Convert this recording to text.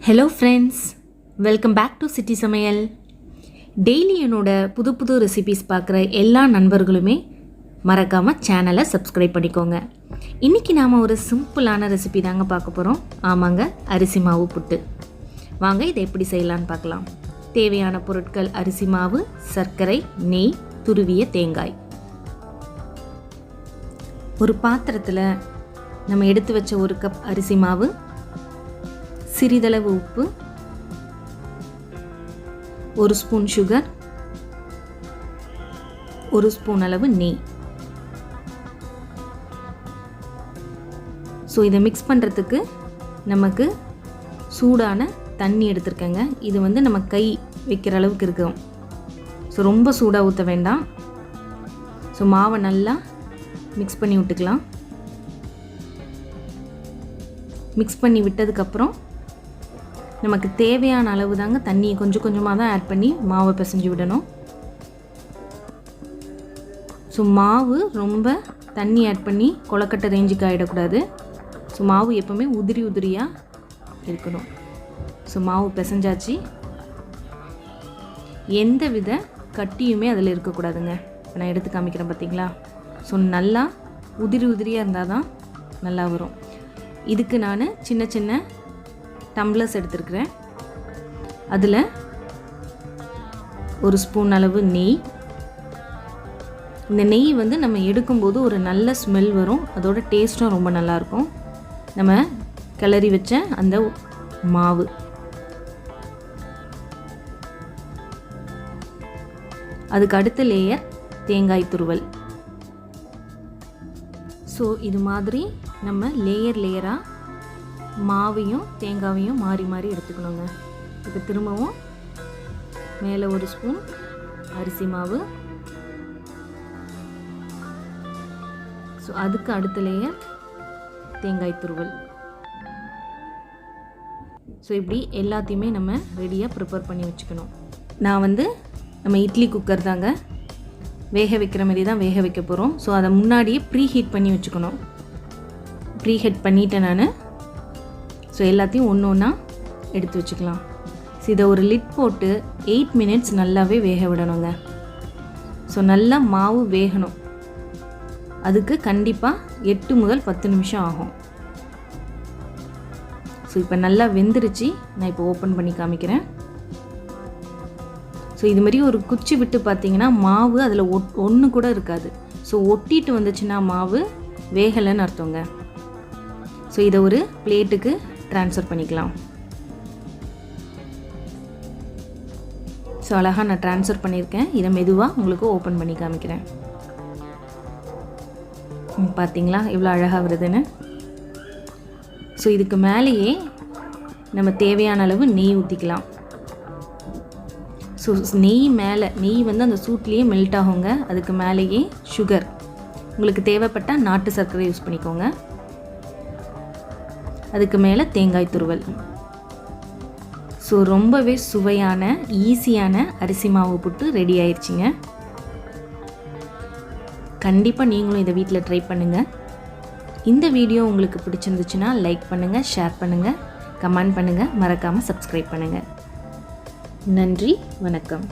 Hello friends, welcome back to city சமையல். Daily என்னோட புது புது ரெசிபீஸ் பார்க்குற எல்லா நண்பர்களுமே மறக்காமல் சேனலை சப்ஸ்கிரைப் பண்ணிக்கோங்க. இன்றைக்கி நாம் ஒரு சிம்பிளான ரெசிபி தாங்க பார்க்க போகிறோம். ஆமாங்க, அரிசி மாவு புட்டு. வாங்க இதை எப்படி செய்யலான்னு பார்க்கலாம். தேவையான பொருட்கள்: அரிசி மாவு, சர்க்கரை, நெய், துருவிய தேங்காய். ஒரு பாத்திரத்தில் நம்ம எடுத்து வச்ச ஒரு கப் அரிசி மாவு, சிறிதளவு உப்பு, ஒரு ஸ்பூன் சுகர், ஒரு ஸ்பூன் அளவு நெய். ஸோ இதை மிக்ஸ் பண்ணுறதுக்கு நமக்கு சூடான தண்ணி எடுத்துருக்கேங்க. இது நம்ம கை வைக்கிற அளவுக்கு இருக்கும். ஸோ ரொம்ப சூடாக ஊற்ற வேண்டாம். ஸோ மாவை நல்லா மிக்ஸ் பண்ணி விட்டுக்கலாம். மிக்ஸ் பண்ணி விட்டதுக்கப்புறம் நமக்கு தேவையான அளவு தாங்க தண்ணியை கொஞ்சம் கொஞ்சமாக தான் ஆட் பண்ணி மாவை பிசைஞ்சு விடணும். ஸோ மாவு ரொம்ப தண்ணி ஆட் பண்ணி கொலக்கட்டை ரேஞ்சுக்கு ஆகிடக்கூடாது. ஸோ மாவு எப்போவுமே உதிரி உதிரியாக இருக்கணும். ஸோ மாவு பிசைஞ்சாச்சு. எந்த வித கட்டியுமே அதில் இருக்கக்கூடாதுங்க. இப்போ நான் எடுத்து காமிக்கிறேன் பார்த்தீங்களா. ஸோ நல்லா உதிரி உதிரியாக இருந்தால் தான் நல்லா வரும். இதுக்கு நான் சின்ன சின்ன டம்ளர்ஸ் எடுத்துருக்கிறேன். அதில் ஒரு ஸ்பூன் அளவு நெய். இந்த நெய் நம்ம எடுக்கும்போது ஒரு நல்ல ஸ்மெல் வரும். அதோட டேஸ்ட்டும் ரொம்ப நல்லாயிருக்கும். நம்ம கிளறி வச்ச அந்த மாவு, அதுக்கு அடுத்த லேயர் தேங்காய் துருவல். ஸோ இது மாதிரி நம்ம லேயர் லேயராக மாவையும் தேங்காவையும் மாறி மாறி எடுத்துக்கணுங்க. இப்போ திரும்பவும் மேலே ஒரு ஸ்பூன் அரிசி மாவு. ஸோ அதுக்கு அடுத்த லேயர் தேங்காய் துருவல். ஸோ இப்படி எல்லாத்தையுமே நம்ம ரெடியாக ப்ரிப்பேர் பண்ணி வச்சுக்கணும். நான் நம்ம இட்லி குக்கர் தாங்க வேக வைக்கிற மாதிரி தான் வேக வைக்க போகிறோம். ஸோ அதை முன்னாடியே ப்ரீ ஹீட் பண்ணி வச்சுக்கணும். ப்ரீ ஹீட் பண்ணிவிட்டேன் நான். ஸோ எல்லாத்தையும் ஒன்று ஒன்றா எடுத்து வச்சுக்கலாம். ஸோ இதை ஒரு லிட் போட்டு 8 மினிட்ஸ் நல்லாவே வேக விடணுங்க. ஸோ நல்லா மாவு வேகணும். அதுக்கு கண்டிப்பாக 8 முதல் 10 நிமிஷம் ஆகும். ஸோ இப்போ நல்லா வெந்துருச்சு. நான் இப்போ ஓப்பன் பண்ணி காமிக்கிறேன். ஸோ இது மாதிரி ஒரு குச்சி விட்டு பார்த்தீங்கன்னா மாவு அதில் ஒன்று கூட இருக்காது. ஸோ ஒட்டிட்டு வந்துச்சுன்னா மாவு வேகலைன்னு அர்த்தங்க. ஸோ இதை ஒரு பிளேட்டுக்கு ட்ரான்ஸ்ஃபர் பண்ணிக்கலாம். ஸோ அழகாக நான் ட்ரான்ஸ்ஃபர் பண்ணியிருக்கேன். இதை மெதுவாக உங்களுக்கு ஓப்பன் பண்ணி காமிக்கிறேன். பார்த்தீங்களா எவ்வளோ அழகாக வருதுன்னு. ஸோ இதுக்கு மேலேயே நம்ம தேவையான அளவு நெய் ஊற்றிக்கலாம். ஸோ நெய் மேலே நெய் அந்த சூட்லேயே மெல்ட் ஆகுங்க. அதுக்கு மேலேயே சுகர், உங்களுக்கு தேவைப்பட்டால் நாட்டு சர்க்கரை யூஸ் பண்ணிக்கோங்க. அதுக்கு மேலே தேங்காய் துருவல். ஸோ ரொம்பவே சுவையான ஈஸியான அரிசி மாவு புட்டு ரெடி ஆயிடுச்சிங்க. கண்டிப்பாக நீங்களும் இதை வீட்டில் ட்ரை பண்ணுங்கள். இந்த வீடியோ உங்களுக்கு பிடிச்சிருந்துச்சுன்னா லைக் பண்ணுங்கள், ஷேர் பண்ணுங்கள், கமெண்ட் பண்ணுங்கள், மறக்காமல் சப்ஸ்கிரைப் பண்ணுங்கள். நன்றி, வணக்கம்.